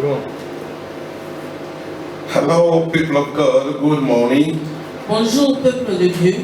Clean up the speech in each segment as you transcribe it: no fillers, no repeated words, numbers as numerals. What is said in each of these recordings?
C'est bon. Hello, people of God. Good morning. Bonjour peuple de Dieu.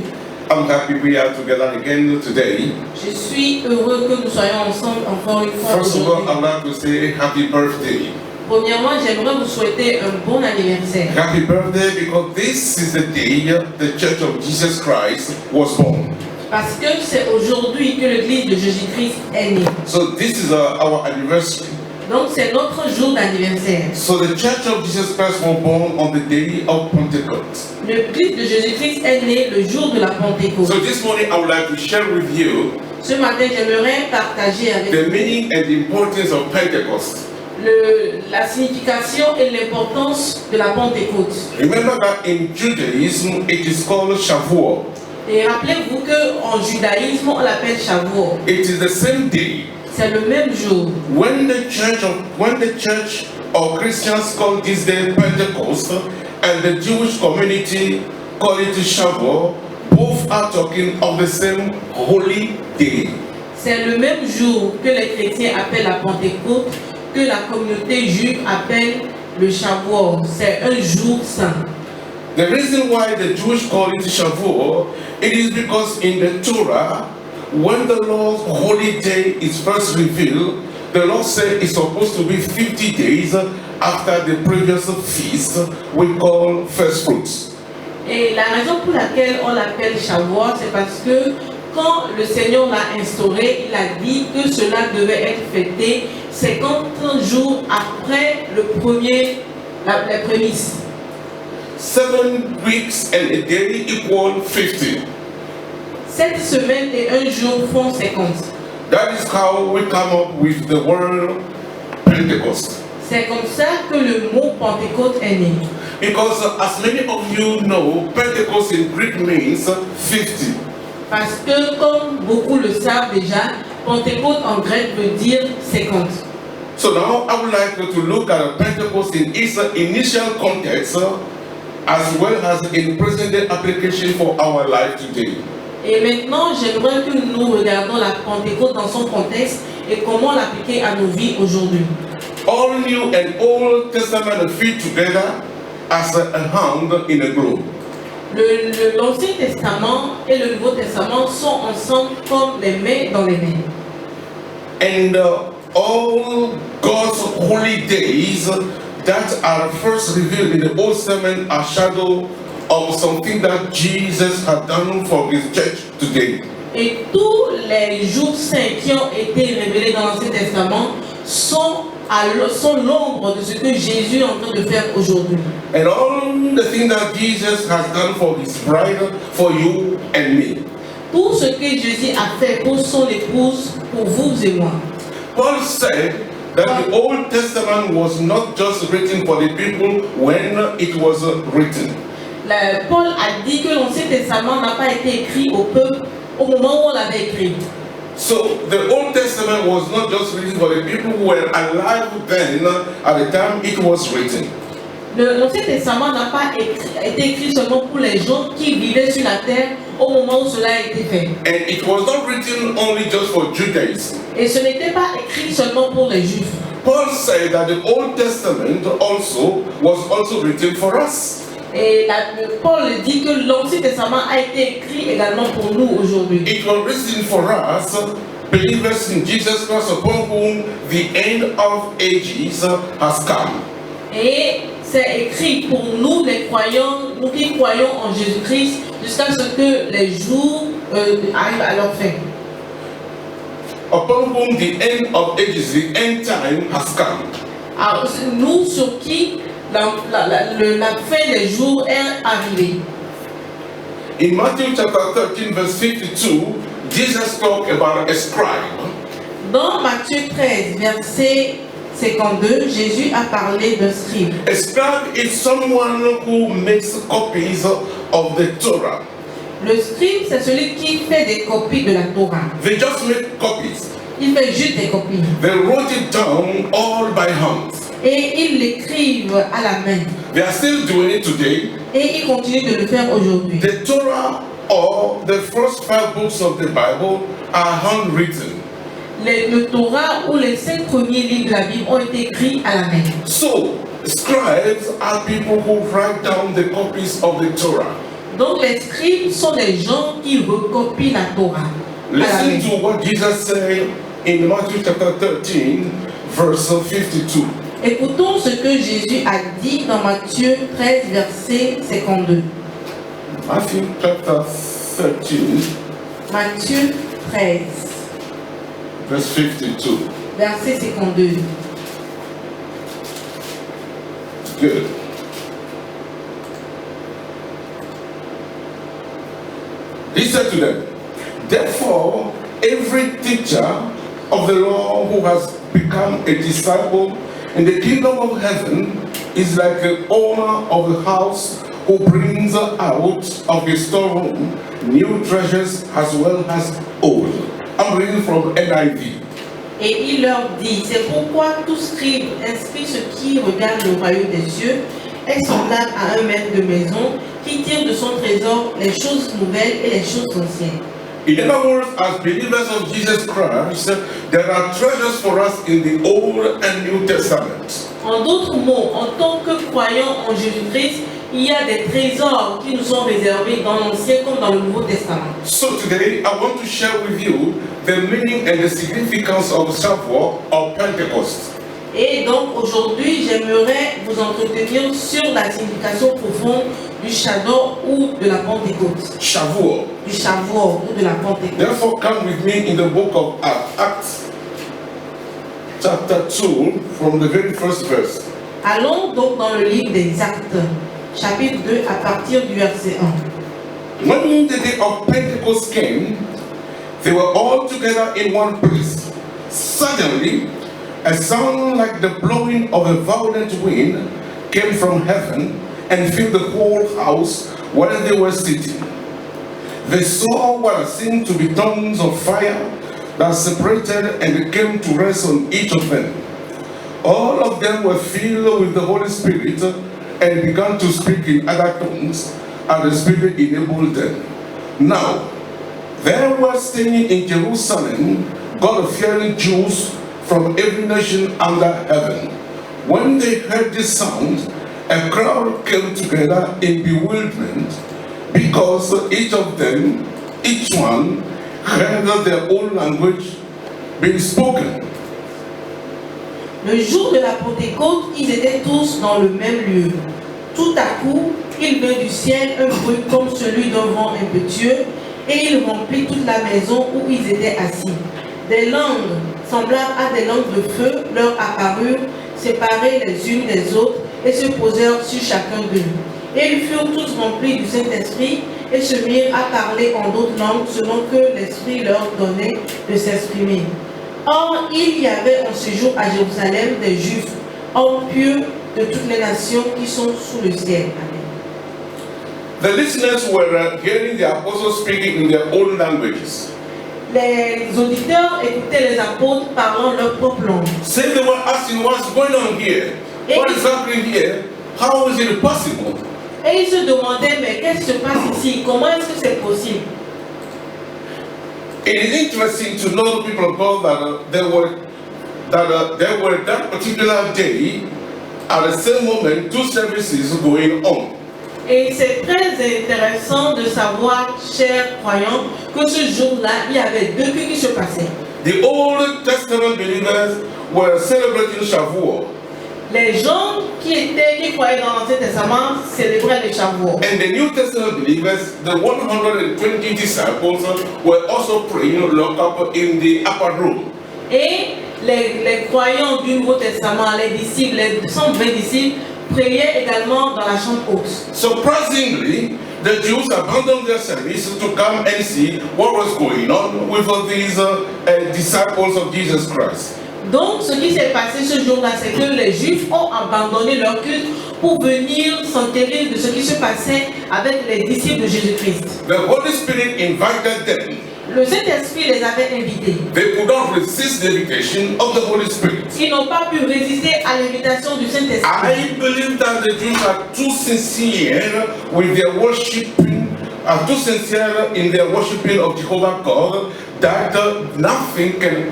I'm happy we are together again today. Je suis heureux que nous soyons ensemble encore une fois First of all, aujourd'hui. I'd like to say happy birthday. Premièrement, j'aimerais vous souhaiter un bon anniversaire. Happy birthday because this is the day the Church of Jesus Christ was born. Parce que c'est aujourd'hui que l'église de Jésus-Christ est née. So this is our anniversary. Donc c'est notre jour d'anniversaire. So the Church of Jesus Christ was born on the day of Pentecost. L'église de Jésus-Christ est née le jour de la Pentecôte. So this morning I would like to share with you Ce matin, j'aimerais partager avec the vous meaning and the importance of Pentecost. la signification et l'importance de la Pentecôte. Remember that in Judaism it is called Shavuot. Et rappelez-vous qu'en judaïsme, on l'appelle Shavuot. It is the same day. C'est le même jour. When the church or Christians call this day Pentecost and the Jewish community call it Shavuot, both are talking of the same holy day. C'est le même jour que les chrétiens appellent la Pentecôte, que la communauté juive appelle le Shavuot. C'est un jour saint. The reason why the Jewish call it Shavuot, it is because in the Torah, when the Lord's holy day is first revealed, the Lord said it's supposed to be 50 days after the previous feast we call first fruits. Et la raison pour laquelle on l'appelle Shavuot, c'est parce que quand le Seigneur l'a instauré, il a dit que cela devait être fêté 50 jours après les prémices. 7 weeks and a day equal 50. 7 semaines et un jour font 50. That is how we come up with the word Pentecost. C'est comme ça que le mot Pentecôte est né. Because as many of you know, Pentecost in Greek means 50. Parce que, comme beaucoup le savent déjà, Pentecôte en grec veut dire 50. So now I would like to look at Pentecost in its initial context as well as in present day application for our life today. Et maintenant, j'aimerais que nous regardions la Pentecôte dans son contexte et comment l'appliquer à nos vies aujourd'hui. All New and Old Testament fit together as a hand in a glove. L'Ancien Testament et le Nouveau Testament sont ensemble comme les mains dans les mains. And all God's holy days that are first revealed in the Old Testament are shadow of something that Jesus had done for his church today. Et tous les jours saints qui ont été révélés dans l'Ancien Testament sont l'ombre de ce que Jésus est en train de faire aujourd'hui. And all the things that Jesus has done for his bride, for you and me. Tout ce que Jésus a fait pour son épouse, pour vous et moi. Paul said that the Old Testament was not just written for the people when it was written. Paul a dit que l'Ancien Testament n'a pas été écrit au peuple au moment où on l'avait écrit. So the Old Testament was not just written for the people who were alive then at the time it was written. L'Ancien Testament n'a pas été écrit seulement pour les gens qui vivaient sur la terre au moment où cela a été fait. And it was not written only just for Judaism. Et ce n'était pas écrit seulement pour les Juifs. Paul said that the Old Testament was also written for us. Et Paul dit que l'Ancien Testament a été écrit également pour nous aujourd'hui. It was written for us, believers in Jesus Christ, upon whom the end of ages has come. Et c'est écrit pour nous, les croyants, nous qui croyons en Jésus-Christ, jusqu'à ce que les jours arrivent à leur fin. Upon whom the end of ages, the end time has come. Alors, nous sur qui la fin des jours est arrivée. In Matthew chapter 13, verse 52, Jesus talked about a scribe. Dans Matthieu 13, verset 52, Jésus a parlé d'un scribe. A scribe is someone who makes copies of the Torah. Le scribe, c'est celui qui fait des copies de la Torah. They just make copies. Il fait juste des copies. They wrote it down all by hand. Et ils l'écrivent à la main. They are still doing it today. Et ils continuent de le faire aujourd'hui. The Torah or the first 5 books of the Bible are handwritten. le Torah ou les 5 premiers livres de la Bible ont été écrits à la main. So, scribes are people who write down the copies of the Torah. Donc les scribes sont des gens qui recopient la Torah. à la Listen main. to what Jesus said in Matthew chapter 13, verse 52. Écoutons ce que Jésus a dit dans Matthieu 13, verset 52. Matthew chapter 13, Matthieu 13, verse 52. verset 52. Good. He said to them, therefore, every teacher of the law who has become a disciple in the kingdom of heaven is like the owner of a house who brings out of his storeroom new treasures as well as old. I'm reading from NIV. Et il leur dit, c'est pourquoi tout scribe instruit ceux qui regardent le royaume des cieux est semblable à un maître de maison qui tire de son trésor les choses nouvelles et les choses anciennes. In other words, as believers of Jesus Christ, there are treasures for us in the Old and New Testament. En d'autres mots, en tant que croyants en Jésus-Christ, il y a des trésors qui nous sont réservés dans l'Ancien comme dans le Nouveau Testament. So today, I want to share with you the meaning and the significance of Shavuot or Pentecost. Et donc aujourd'hui, j'aimerais vous entretenir sur la signification profonde du Shavuot ou de la Pentecôte. Shavuot. Du Shavuot ou de la Pentecôte. Therefore, come with me in the book of Acts, chapter 2, from the very first verse. Allons donc dans le livre des Actes, chapitre 2, à partir du verset 1. When the day of Pentecost came, they were all together in one place. Suddenly, a sound like the blowing of a violent wind came from heaven and filled the whole house where they were sitting. They saw what seemed to be tongues of fire that separated and came to rest on each of them. All of them were filled with the Holy Spirit and began to speak in other tongues as the Spirit enabled them. Now, there were staying in Jerusalem God-fearing Jews from every nation under heaven. When they heard this sound, a crowd came together in bewilderment because each one, heard their own language being spoken. Le jour de la Pentecôte, ils étaient tous dans le même lieu. Tout à coup, il vint du ciel un bruit comme celui d'un vent impétueux, et il remplit toute la maison où ils étaient assis. Des langues semblables à des langues de feu leur apparurent, séparées les unes des autres, et se posèrent sur chacun d'eux. Et ils furent tous remplis du Saint-Esprit, et se mirent à parler en d'autres langues, selon que l'Esprit leur donnait de s'exprimer. Or, il y avait en ce jour à Jérusalem des Juifs, hommes pieux de toutes les nations qui sont sous le ciel. Amen. The listeners were hearing the apostles speaking in their own languages. Les auditeurs écoutaient les apôtres parlant leur propre langue. So they were asking, what's going on here? What is happening here? How is it possible? Et ils se demandaient, mais qu'est-ce qui se passe ici? Comment est-ce que c'est possible? It is interesting to know, people of God, that there were that particular day, at the same moment, two services going on. Et c'est très intéressant de savoir, chers croyants, que ce jour-là, il y avait deux cultes qui se passaient. The Old Testament believers were celebrating Shavuot, Les gens qui croyaient dans l'Ancien Testament célébraient le Shavuot. and the New Testament believers, the 120 disciples, were also praying locked up in the upper room. Et les croyants du Nouveau Testament, les disciples, les 120 disciples, priaient également dans la chambre haute. Surprisingly, the Jews abandoned their service to come and see what was going on with these disciples of Jesus Christ. Donc, ce qui s'est passé ce jour-là, c'est que les Juifs ont abandonné leur culte pour venir s'enterrer de ce qui se passait avec les disciples de Jésus-Christ. The Holy Spirit invited them. Le Saint-Esprit les avait invités. They could not resist the invitation of the Holy Spirit. Ils n'ont pas pu résister à l'invitation du Saint-Esprit. I believe that the Jews are too sincere with their worshiping, are too sincere in their worshiping of Jehovah God, that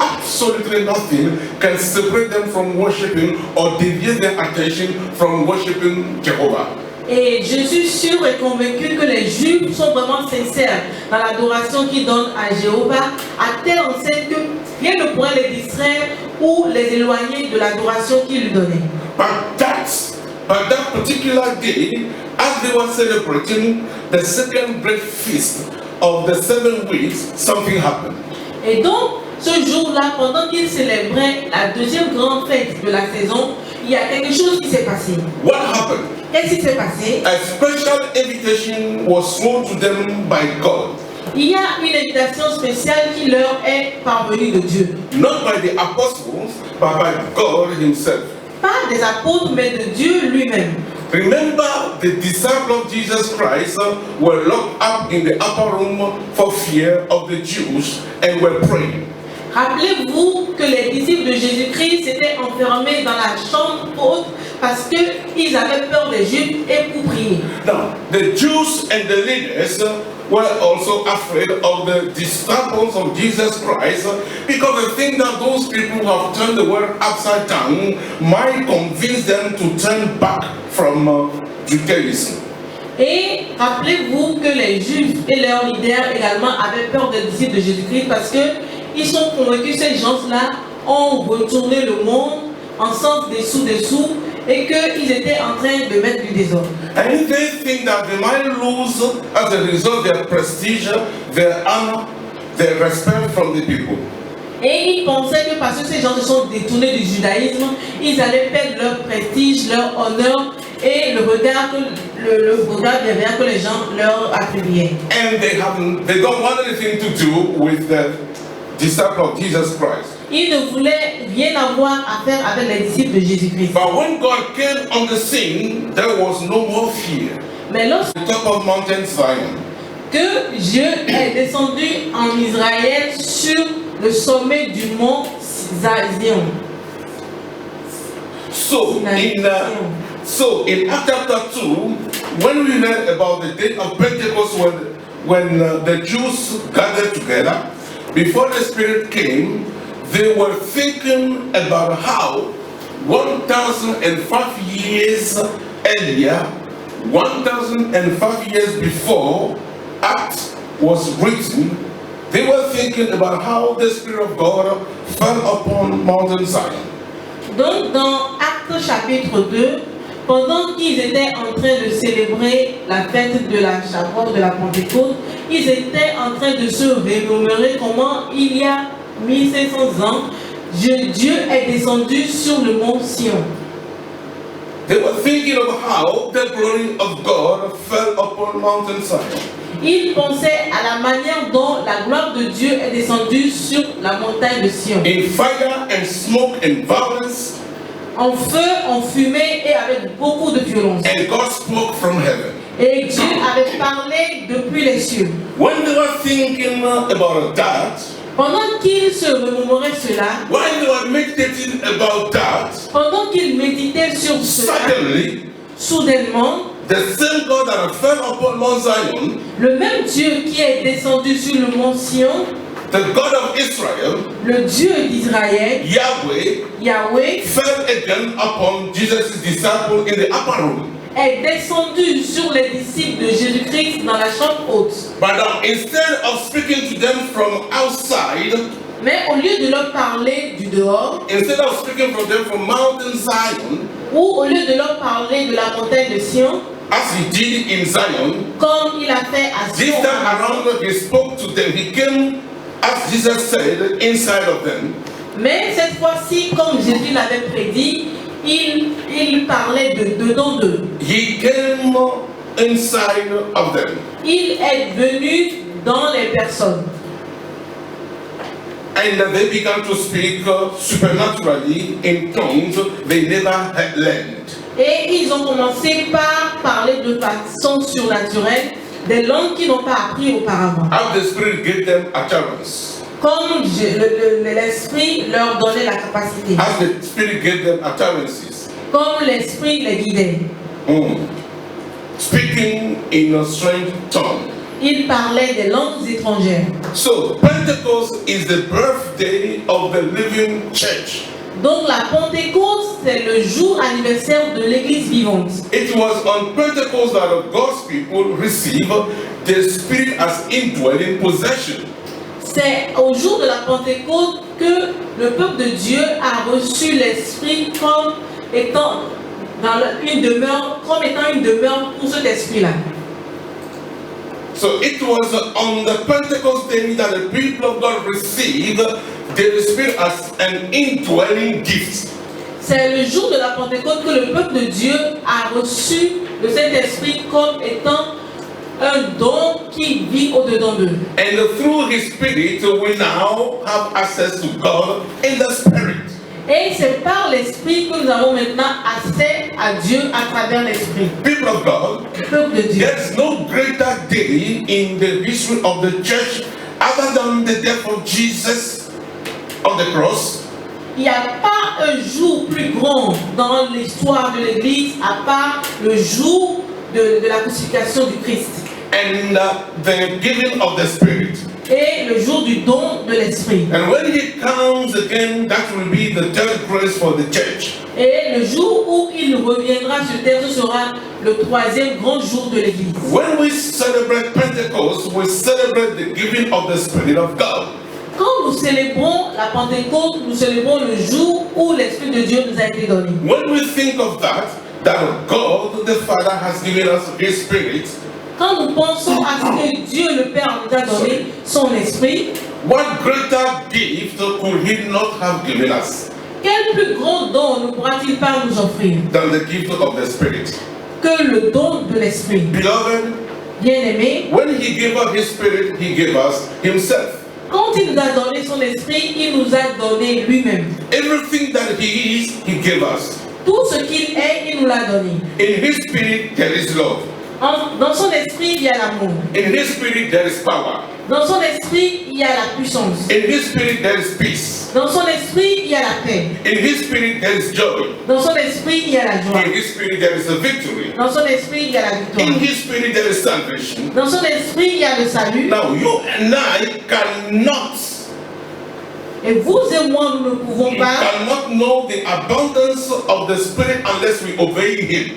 absolutely nothing can separate them from worshiping or deviate their attention from worshiping Jehovah. Et je suis sûr et convaincu que les Juifs sont vraiment sincères dans l'adoration qu'ils donnent à Jéhovah, à telle enseigne que rien ne pourrait les distraire ou les éloigner de l'adoration qu'ils lui donnaient. But that particular day, as they were celebrating the second great feast of the 7 weeks, something happened. Et donc, ce jour-là, pendant qu'ils célébraient la deuxième grande fête de la saison, il y a quelque chose qui s'est passé. What happened? Qu'est-ce qui s'est passé? A special invitation was thrown to them by God. Il y a une invitation spéciale qui leur est parvenue de Dieu. Not by the apostles, but by God himself. Pas des apôtres, mais de Dieu lui-même. Remember, the disciples of Jesus Christ were locked up in the upper room for fear of the Jews and were praying. Rappelez-vous que les disciples de Jésus-Christ s'étaient enfermés dans la chambre haute parce qu'ils avaient peur des Juifs et pour prier. Now, the Jews and the leaders were also afraid of the disciples of Jesus Christ because they think that those people who have turned the world upside down might convince them to turn back from Judaism. Et rappelez-vous que les Juifs et leurs leaders également avaient peur des disciples de Jésus-Christ parce qu'ils sont convaincus que ces gens-là ont retourné le monde en sens dessous et qu'ils étaient en train de mettre du désordre. And they think that they might lose as a result their prestige, their honor, their respect from the people. Et ils pensaient que parce que ces gens se sont détournés du judaïsme, ils allaient perdre leur prestige, leur honneur et le regard bienveillant que les gens leur attribuaient. And they don't want anything to do with the disciples of Jesus Christ. Ils ne voulaient rien avoir à faire avec les disciples de Jésus-Christ. But when God came on the scene, there was no more fear. Mais lorsque The top of Mountain Zion. que Dieu est descendu en Israël sur le sommet du mont Zion. So in Acts chapter 2, when we read about the day of Pentecost when the Jews gathered together, before the Spirit came, they were thinking about how 1,005 years earlier, 1,005 years before Acts was written, they were thinking about how the Spirit of God fell upon Mount Zion. Donc dans Actes chapitre 2, pendant qu'ils étaient en train de célébrer la fête de la Shavuot, de la Pentecôte, ils étaient en train de se remémorer comment il y a 1500 ans, Dieu est descendu sur le mont Sion. They were thinking of how the glory of God fell upon Mount Zion. Ils pensaient à la manière dont la gloire de Dieu est descendue sur la montagne de Sion. In fire and smoke and violence, En feu, en fumée et avec beaucoup de violence. and God spoke from heaven. Et Dieu avait parlé depuis les cieux. When they were thinking about that, Pendant qu'ils se remémoraient cela, when they were meditating about that, pendant qu'ils méditaient sur cela, suddenly soudainement, the same God that fell upon Mount Zion, le même Dieu qui est descendu sur le mont Sion, the God of Israel, le Dieu d'Israël, Yahweh, fell again upon Jesus' disciples in the upper room. est descendu sur les disciples de Jésus-Christ dans la chambre haute. But now, instead of speaking to them from outside, Mais au lieu de leur parler du dehors, instead of speaking from them from Mountain Zion, ou au lieu de leur parler de la montagne de Sion, as he did in Zion, comme il a fait à this Sion, time around he spoke to them. He came, as Jesus said, inside of them. mais cette fois-ci, comme Jésus l'avait prédit, il parlait de dedans d'eux. He came inside of them. Il est venu dans les personnes. And they began to speak supernaturally in tongues they never had learned. Et ils ont commencé par parler de façon surnaturelle des langues qu'ils n'ont pas appris auparavant. How the Spirit gave them utterance. Comme l'Esprit leur donnait la capacité. As the Spirit gave them utterances. Comme l'Esprit les guidait. Speaking in a strange tongue. Il parlait des langues étrangères. So Pentecost is the birthday of the living church. Donc la Pentecôte, c'est le jour anniversaire de l'Église vivante. It was on Pentecost that God's people received the Spirit as indwelling possession. C'est au jour de la Pentecôte que le peuple de Dieu a reçu l'Esprit comme étant une demeure pour cet esprit-là. So it was on the Pentecost day that the people of God received the Spirit as an indwelling gift. C'est le jour de la Pentecôte que le peuple de Dieu a reçu le Saint-Esprit comme étant un don qui vit au-dedans d'eux. And through His Spirit, we now have access to God in the Spirit. Et c'est par l'Esprit que nous avons maintenant accès à Dieu à travers l'Esprit. People of God, Peuple de Dieu. there's no greater day in the history of the church other than the death of Jesus on the cross. Il n'y a pas un jour plus grand dans l'histoire de l'Église à part le jour de la crucifixion du Christ And the giving of the Spirit. et le jour du don de l'Esprit. And when He comes again, that will be the third grace for the church. Et le jour où il reviendra sur terre, ce sera le troisième grand jour de l'Église. When we celebrate Pentecost, we celebrate the giving of the Spirit of God. Quand nous célébrons la Pentecôte, nous célébrons le jour où l'Esprit de Dieu nous a été donné. When we think of that God the Father has given us His Spirit, Quand nous pensons à ce que Dieu le Père nous a donné, son Esprit, what greater gift could He not have given us quel plus grand don ne pourra-t-il pas nous offrir than the gift of the Spirit? que le don de l'Esprit? Beloved, Bien-aimé, when He gave us His Spirit, He gave us Himself. quand il nous a donné son Esprit, il nous a donné lui-même. Everything that He is, He gave us. Tout ce qu'il est, il nous l'a donné. In His Spirit, there is love. Dans son esprit, il y a l'amour. In His Spirit, there is power. Dans son esprit, il y a la puissance. In His Spirit, there is peace. Dans son esprit, il y a la paix. In His Spirit, there is joy. Dans son esprit, il y a la joie. In His Spirit, there is a victory. Dans son esprit, il y a la victoire. In His Spirit, there is salvation. Dans son esprit, il y a le salut. Now, you and I cannot Et vous et moi, nous ne pouvons We pas cannot know the abundance of the Spirit unless we obey Him.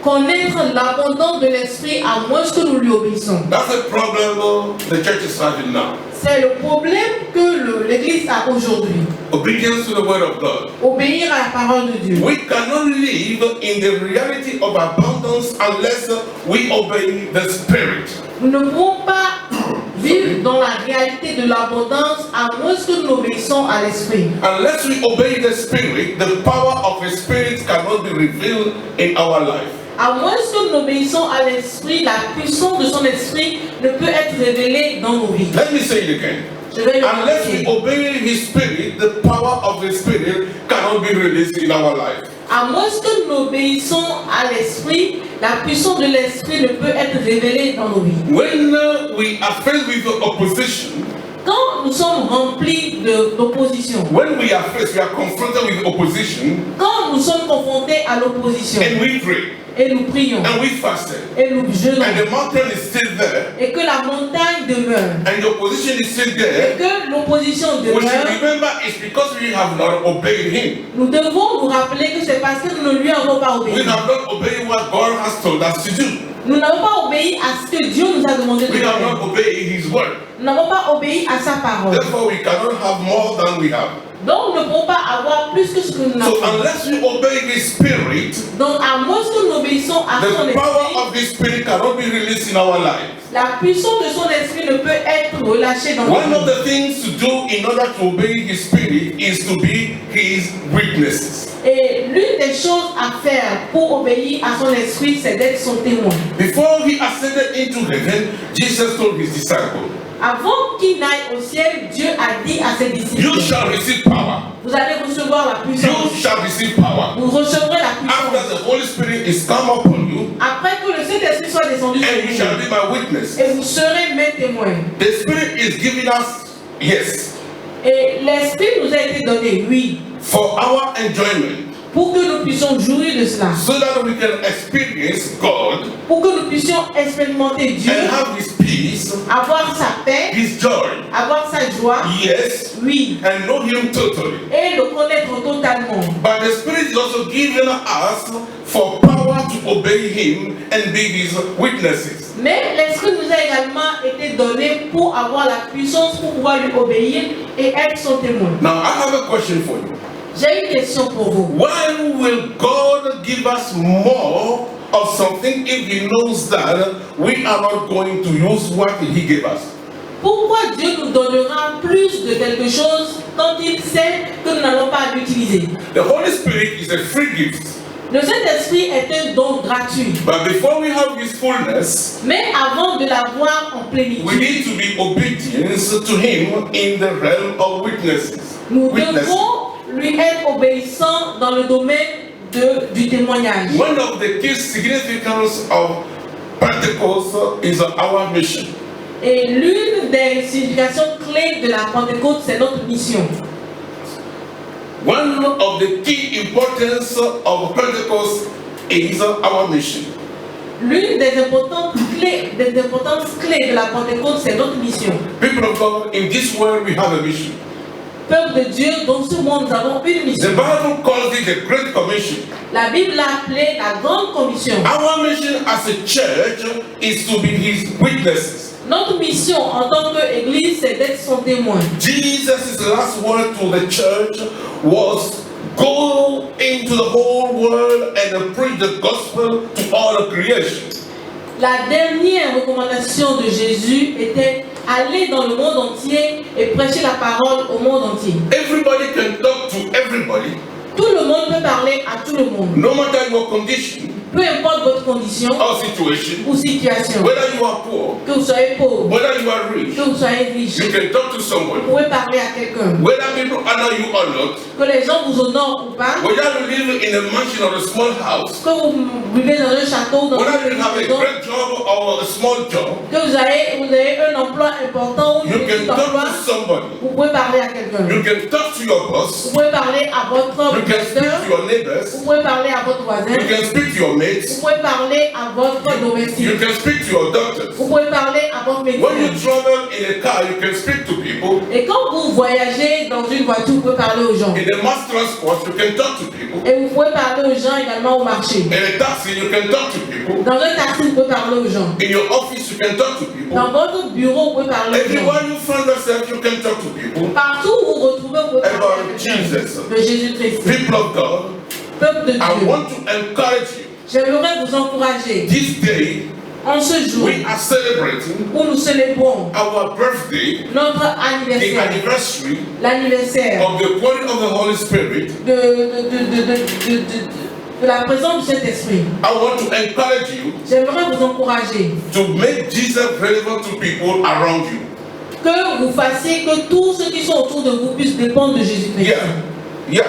connaître l'abondance de l'esprit à moins que nous lui obéissons. That's the problem the church is having now. C'est le problème que l'Église a aujourd'hui. Obedience to the Word of God. Obéir à la parole de Dieu. We cannot live in the reality of abundance unless we obey the Spirit. Nous ne pouvons pas vivre dans la réalité de l'abondance à moins que nous obéissons à l'esprit. Unless we obey the Spirit, the power of the Spirit cannot be revealed in our life. À moins que nous obéissons à l'esprit, la puissance de son esprit ne peut être révélée dans nos vies. Let me say it again. Je vais le Unless we répéter. obey His Spirit, the power of the Spirit cannot be released in our life. À moins que nous obéissons à l'esprit, la puissance de l'esprit ne peut être révélée dans nos vies. When we are faced with opposition, Quand nous sommes remplis d'opposition, when we are confronted with opposition, quand nous sommes confrontés à l'opposition, and we pray, et nous prions, and we fasted, et nous jeûnons, and the mountain is still there, et que la montagne demeure, and the opposition is still et there, que l'opposition we should demeure, remember it's because we have not obeyed Him. nous devons nous rappeler que c'est parce que nous ne lui avons pas We obéi. have not obeyed what God has told us to do. Nous n'avons pas obéi à ce que Dieu nous a demandé de We have faire. not obeyed His word. Nous n'avons pas obéi à sa parole. Therefore, we cannot have more than we have. Donc nous ne pouvons pas avoir plus que ce que nous So, n'avons. unless we obey His Spirit, Donc à moins que nous obéissons à son the power esprit, of His Spirit cannot be released in our lives. la puissance de son esprit ne peut être relâchée dans One nos of vies. the things to do in order to obey His Spirit is to be His witnesses. Et l'une des choses à faire pour obéir à son esprit, c'est d'être son témoin. Before He ascended into heaven, Jesus told His disciples, Avant qu'il n'aille au ciel, Dieu a dit à ses disciples, you shall receive power. vous allez recevoir la You puissance. shall receive power. Vous recevrez la After puissance. the Holy Spirit is come upon you, Après que le Saint-Esprit soit descendu and you sur shall vous, be my witness. et vous serez mes témoins. The Spirit is giving us, yes, Et l'Esprit nous a été donné, oui, for our enjoyment, pour que nous puissions jouir de cela, so that we can experience God pour que nous puissions expérimenter Dieu and have His peace, avoir sa paix, his joy, avoir sa joie, yes, oui, and know him totally. et le connaître totalement. But the Spirit is also given us for power to obey him and be his witnesses. Mais l'Esprit nous a également été donné pour avoir la puissance pour pouvoir lui obéir et être son témoin. Now I have a question for you. J'ai une question pour vous. Why will God give us more of something if he knows that we are not going to use what he gave us? Pourquoi Dieu nous donnera plus de quelque chose quand il sait que nous n'allons pas l'utiliser? The Holy Spirit is a free gift. Le Saint-Esprit est un don gratuit. But before we have his fullness, Mais avant de l'avoir en plénitude, we need to be obedient to him in the realm of witnesses. nous devons lui être obéissants dans le domaine du témoignage. One of the key significance of Pentecost is our mission. Et l'une des significations clés de la Pentecôte, c'est notre mission. One of the key importance of Pentecost is our mission. L'une des importances clés de la Pentecôte, c'est notre mission. People of God, in this world we have a mission. Peuple de Dieu, dans ce monde, nous avons une mission. The Bible calls it the Great Commission. La Bible l'a appelée la Grande Commission. Our mission as a church is to be his witnesses. Notre mission en tant qu'Église, c'est d'être son témoin. Jesus' last word to the church was, go into the whole world and preach the gospel to all of creation. La dernière recommandation de Jésus était aller dans le monde entier et prêcher la parole au monde entier. Everybody can talk to everybody, Tout le monde peut parler à tout le monde. no matter your condition Peu importe votre condition or situation, ou situation. whether you are poor, Que vous soyez pauvre, whether you are rich, que vous soyez riche, you can talk to vous someone, pouvez parler à quelqu'un. whether people honor you or not, Que les gens vous honorent ou pas, whether you live in a mansion or a small house, que vous vivez dans un château, dans whether une you have a maison, great job or a small job, que vous avez un emploi important ou you un can petit talk emploi, to somebody. vous pouvez parler à quelqu'un. You can talk to your boss. Vous pouvez parler à votre You can speak pasteur, to your neighbors. vous pouvez parler à votre voisin, You can speak to your vous mates. pouvez parler à votre domestique, You can speak to your doctors. vous pouvez parler à votre When you médecin. travel in a car, you can speak to people. Et quand vous voyagez dans une voiture, vous pouvez parler aux gens. In the mass transport, you can talk to people. Et vous pouvez parler aux gens également au marché. In a taxi, you can talk to people. Dans un taxi, vous pouvez parler aux gens. In your office, you can talk to people. Dans votre bureau, vous pouvez parler aux gens. Everywhere you find yourself, you can talk to people. Partout où vous vous retrouvez, vous pouvez parler About à quelqu'un. Jesus. De Jésus-Christ. People of God, Peuple de I Dieu. want to encourage you. J'aimerais vous encourager. This day, En ce jour we are celebrating où nous célébrons our birthday, notre the anniversaire, anniversary l'anniversaire of the calling of the Holy Spirit. de la présence du Saint-Esprit. I want to encourage you J'aimerais vous encourager to make Jesus relevant to people around you. que vous fassiez que tous ceux qui sont autour de vous puissent dépendre de Jésus-Christ. Yeah.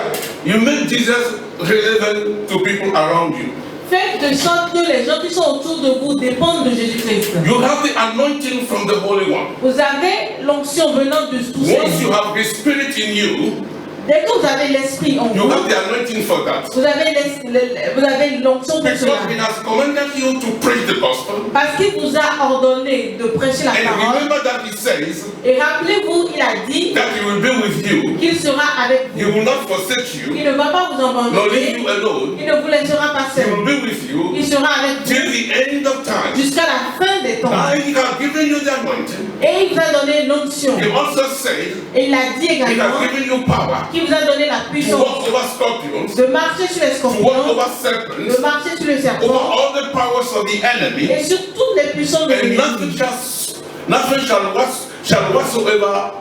You make Jesus relevant to people around you. Faites de sorte que les gens qui sont autour de vous dépendent de Jésus-Christ. You have the anointing from the Holy One. Vous avez l'onction venant de tout Once you ça. have the Spirit in you, Dès que vous avez l'esprit en you vous, have the anointing for that. vous avez l'onction pour Because cela. He has commanded you to preach the gospel. Parce qu'il vous a ordonné de prêcher la And parole. remember that He says Et rappelez-vous, il a dit that He will be with you. qu'il sera avec He vous. will not forsake you, Il ne va pas vous nor abandonner. leave you alone. Il ne vous laissera pas He seul. will be with you Il sera avec till vous the end of time. jusqu'à la fin des temps. Now He has given you the anointing. Et il vous a donné l'onction. He also said Et il a dit He has également given you power qu'il vous a donné la to puissance walk over scorpions, de marcher sur les to walk scorpions, over de serpents, marcher sur les over serpents all the powers of the enemy, et sur toutes les puissances de and l'ennemi. nothing shall whatsoever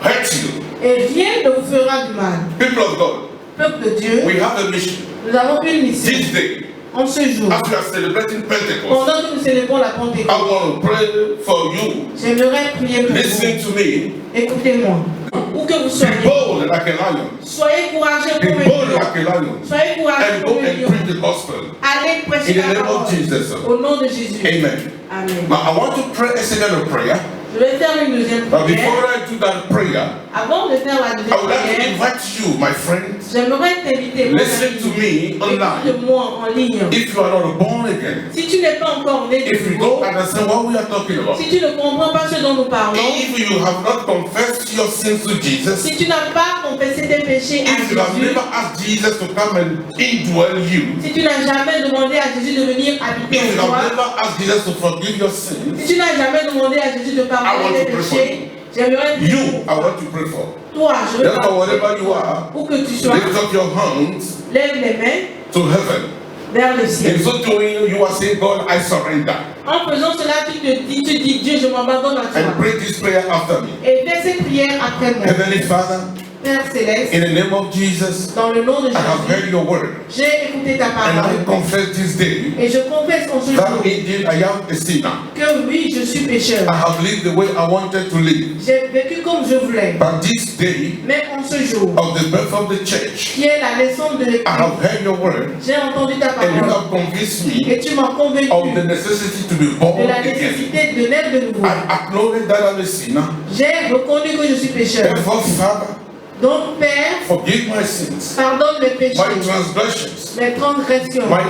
hurt you. Et rien ne vous fera du mal. People of God, Peuple de Dieu, we have a mission. nous avons une mission This day, en ce jour. as we are celebrating Pentecost, Pendant que nous célébrons la I Pentecôte, want to pray for you. j'aimerais prier pour vous. Listen to me. Écoutez-moi. Où que vous Be soyez, bold like a lion. soyez courageux Be comme un bold lion. like a lion. Soyez courageux And go comme un and lion. preach the gospel. Allez prêcher In the la name of parole. Jesus. Au nom de Jésus. Amen. Amen. Now I want to pray a second of prayer. Je vais faire une deuxième But prière. before I do that prayer, Avant de faire la I deuxième would like to prière, invite you, my friends, j'aimerais t'inviter, mon listen to ami, me online. écoute-moi en ligne. If you are not born again, Si tu n'es pas encore né de if you nouveau, don't understand what we are talking about, si tu ne comprends pas ce dont nous parlons, if you have not confessed your sins to Jesus, si tu n'as pas confessé tes péchés à if you have Jésus, never asked Jesus to come and indwell you, si tu n'as jamais demandé à Jésus de venir habiter if you en toi, have never asked Jesus to forgive your sins, si tu n'as jamais demandé à Jésus de I want pardonner to tes pray for péchés, j'aimerais you, I want to pray for. toi, je veux Therefore, parler wherever you are, où que tu sois, lift up your hands lève les mains to heaven. vers le ciel. In so doing, you are saying, God, I surrender. En faisant cela, tu dis, Dieu, je m'abandonne à And toi. pray this prayer after me. Et fais cette prière après moi. Heavenly Father, Père Céleste, in the name of Jesus, dans le nom de I have Jésus, heard your word. j'ai écouté ta And I parole. confess this day Et je confesse en ce that jour indeed I am a sinner. que oui, je suis pécheur. I have lived the way I wanted to live. J'ai vécu comme je voulais. But this day Mais en ce jour, of the birth of the church, qui est la naissance de I l'Église, have heard your word j'ai entendu ta and you parole. have convinced me Et tu m'as convaincu of the necessity to be de born la again. nécessité de naître de nouveau. I acknowledge that I'm a sinner. J'ai reconnu que je suis pécheur. Therefore, Father, Donc, Père, forgive my sins, pardonne mes péchés, my transgressions, mes transgressions, my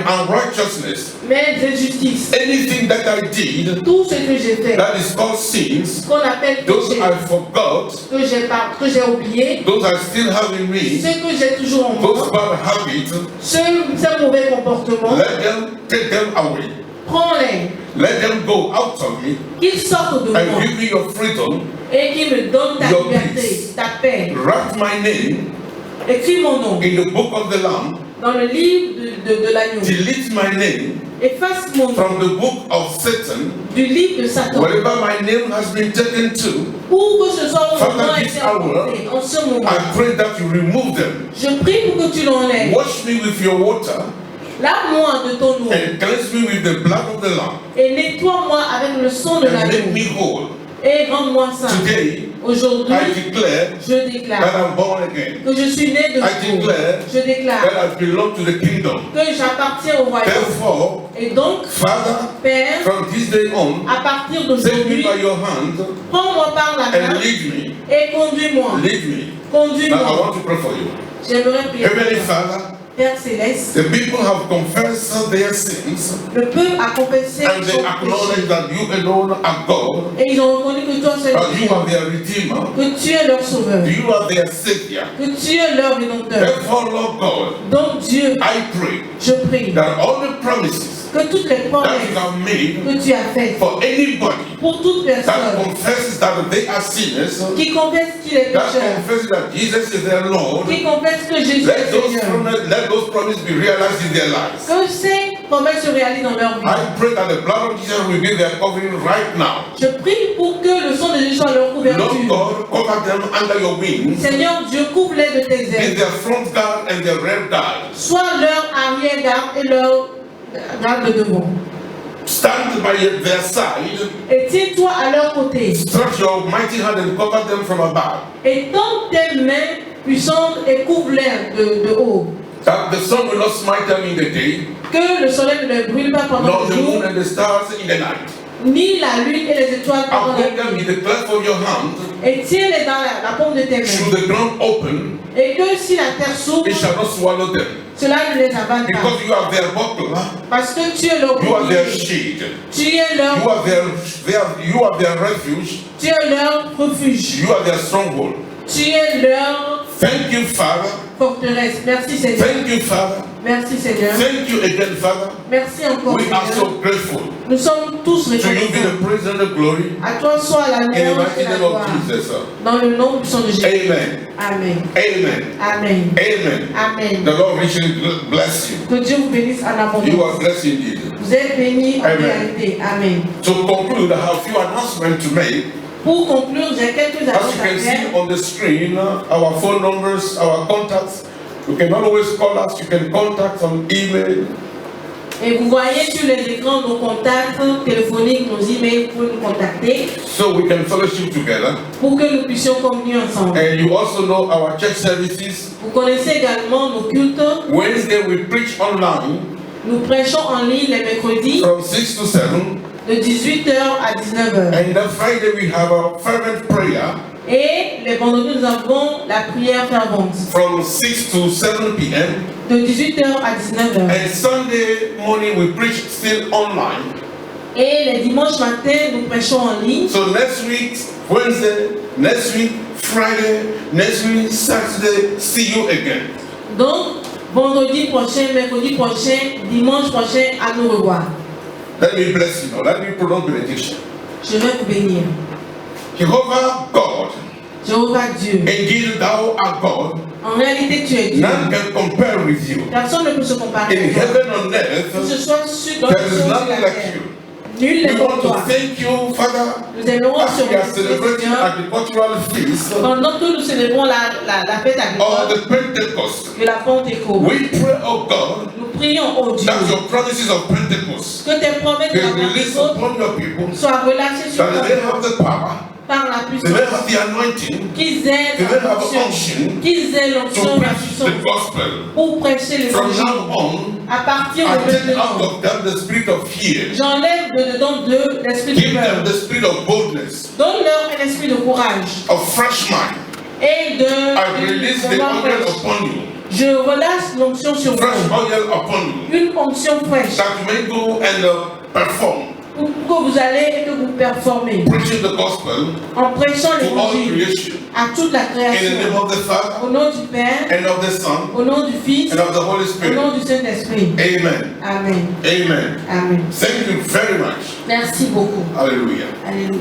unrighteousness, mes injustices, anything that I did tout ce que j'ai fait, that is called sins, ce qu'on appelle those péché, I forgot, que j'ai oublié, those I still have in me, ce que j'ai toujours en those moi, bad habits, ce mauvais comportement, take them away. prends-les, Let them go out of me qu'ils sortent de moi and give me your freedom. et qu'ils me donnent ta Your liberté, peace. ta paix. Write my name Écris mon nom in the book of the Lamb. dans le livre de l'agneau. Delete my name Efface mon nom from the book of Satan. du livre de Satan. Wherever my name has been taken to, Où que ce soit où Father, mon nom a this été hour, emporté, en ce moment, I pray that you remove them. je prie pour que tu l'enlèves. Wash me with your water Lave-moi de ton eau and cleanse me with the blood of the Lamb et nettoie-moi avec le sang de and make l'agneau me whole. et rends-moi saint. Today, Aujourd'hui, I declare je that déclare I'm born again. que je suis né de I nouveau. declare Je déclare that I belong to the kingdom. que j'appartiens au royaume. Therefore, Et donc, Father, Père, from this day on, à partir take me d'aujourd'hui, by your hand prends-moi par la main and lead me. et conduis-moi. Lead me. Now I Conduis-moi. want to pray for you. J'aimerais prier pour Heavenly toi. Father, Père Céleste, the people have confessed their sins le peuple a confessé and they son acknowledge péché. that you alone are God, Et ils ont reconnu que toi seul that es you Dieu, are their Redeemer, que tu es leur sauveur, you are their Savior. que tu es leur rédempteur. Therefore, Lord God, Donc Dieu, I pray je prie that all the promises que toutes les that you promesses have made que tu as faites for anybody pour toute that personne confesses that they are sinners, qui confesse qu'il est that pécheur, confesses that Jesus is their Lord, qui confesse que Jésus let est Seigneur, those promises be realized in their lives. que ces promesses se réalisent dans leur vie. I pray that the blood of Jesus will be their covering right now. Je prie pour que le sang de Jésus soit leur Lord couverture. God, cover them under your wings. Seigneur Dieu, couvre-les de tes Be ailes. their front guard and their rear guard. Sois leur arrière-garde et leur garde devant. Stand by their side. Et tiens-toi à leur côté. Stretch your mighty hand and cover them from above. Et tends tes mains puissantes et couvre-les de haut. That the sun will not smite them in the day, Que le soleil ne les brûle pas pendant nor le the moon jour, and the stars in the night. ni la lune et les étoiles pendant I'll hold la them nuit. in the cleft of your hand, Et tiens-les dans la paume de tes should mains. the ground open, Et que si la terre s'ouvre, it shall not swallow them. cela ne les avale pas. Because you are their buckler, Parce que tu es leur you are their bouclier. shield, Tu es leur, you are their refuge, tu es leur refuge. you are their stronghold. Tu es leur Thank you, Father. forteresse. Merci Seigneur. Thank you, Father. Merci Seigneur. Thank you again, Father. Merci encore We are Seigneur. so grateful. Nous sommes tous To you be reconnaissants. the praise and the glory. À toi soit la In the louange mighty et la name gloire. of Jesus. Dans le nom du sang de Jésus. Amen. Amen. Amen. Amen. Amen. Amen. The Lord richly bless you. Que Dieu vous bénisse en You abondance. are blessed indeed. Vous êtes bénis en Amen. réalité. Amen. To conclude, I have a few announcements to make. Pour conclure, j'ai quelques As annonces you à can faire. see on the screen, our phone numbers, our contacts. You can always call us. You can contact on email. Et vous voyez sur les écrans nos contacts téléphoniques, nos emails pour nous contacter So we can fellowship together. pour que nous puissions communier ensemble. And you also know our church services. Vous connaissez également nos cultes. Wednesday we preach online Nous prêchons en ligne les mercredis from 6 to 7. de 18h à 19h. And then Friday we have a fervent prayer Et les vendredis, nous avons la prière fervente from 6 to 7 p.m. de 18h à 19h. And Sunday morning we preach still online. Et les dimanches matins, nous prêchons en ligne. So next week, Wednesday, next week, Friday, next week, Saturday, see you again. Donc, vendredi prochain, mercredi prochain, dimanche prochain, à nous revoir. Let me bless you now. Let me pronounce benediction. Je vais vous bénir. Jehovah God, Jéhovah Dieu, indeed thou art God. en réalité tu es Dieu. None can compare with you. Personne ne peut se comparer In à toi. heaven and Que earth, ce soit sur there is sur la nothing terre. like you. Nul We n'est comme want to toi. thank you, Father, Nous aimerons as sur we are celebrating Seigneur. agricultural feast Pendant que nous célébrons la fête or agricole the Pentecost. de la Pentecôte, We pray, oh God, nous prions au Dieu that your promises of Pentecost que tes promesses de be la released Pentecôte upon your people, soient relâchées sur that ta they vie have the power, par la they puissance, have the anointing qu'ils aient they la have puissance, unction qu'ils aient l'onction, to la preach puissance the gospel. pour prêcher From l'évangile. now on, À partir I de take out maintenant, of them the spirit of fear. j'enlève de dedans d'eux l'esprit de Give them peur. the spirit of boldness, Donne-leur un esprit de courage of fresh mind. et de I release the vraiment oil fraîche. upon you, Je relâche l'onction sur fresh vous, oil upon you, une onction fraîche that you may go and perform, pour que vous allez et que vous performez preaching the gospel en prêchant to all l'évangile creation. à toute la In the name création. of the Father, Au nom du Père, and of the Son, au nom du Fils, and of the Holy au Spirit. nom du Saint-Esprit. Amen. Amen. Amen. Amen. Thank you very much. Merci beaucoup. Hallelujah. Alléluia.